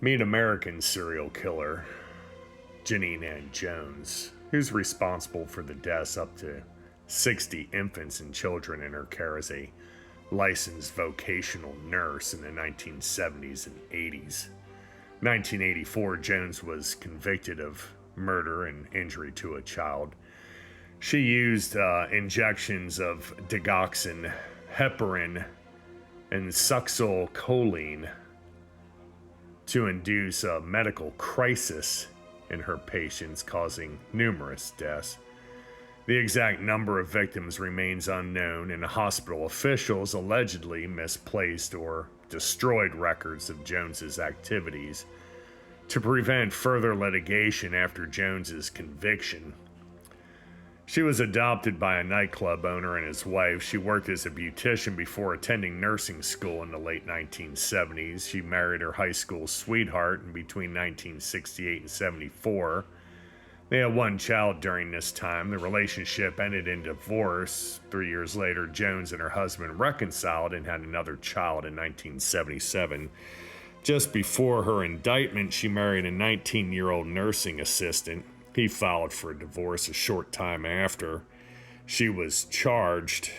Meet American serial killer Genene Jones, who's responsible for the deaths up to 60 infants and children in her care as a licensed vocational nurse in the 1970s and 80s. 1984, Jones was convicted of murder and injury to a child. She used injections of digoxin, heparin, and succinylcholine to induce a medical crisis in her patients, causing numerous deaths. The exact number of victims remains unknown, and hospital officials allegedly misplaced or destroyed records of Jones's activities to prevent further litigation after Jones's conviction. She was adopted by a nightclub owner and his wife. She worked as a beautician before attending nursing school in the late 1970s. She married her high school sweetheart in between 1968 and 74. They had one child during this time. The relationship ended in divorce. 3 years later, Jones and her husband reconciled and had another child in 1977. Just before her indictment, she married a 19-year-old nursing assistant. He filed for a divorce a short time after. She was charged.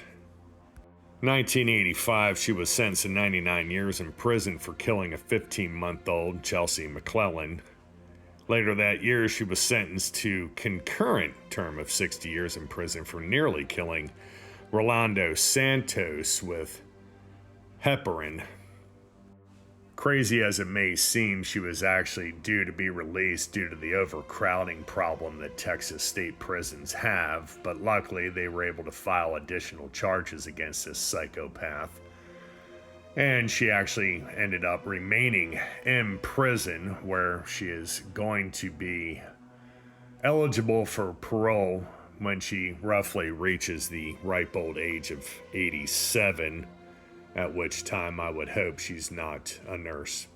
1985, she was sentenced to 99 years in prison for killing a 15-month-old Chelsea McClellan. Later that year, she was sentenced to concurrent term of 60 years in prison for nearly killing Rolando Santos with heparin. Crazy as it may seem, she was actually due to be released due to the overcrowding problem that Texas state prisons have, but luckily they were able to file additional charges against this psychopath. And she actually ended up remaining in prison, where she is going to be eligible for parole when she roughly reaches the ripe old age of 87, at which time I would hope she's not a nurse.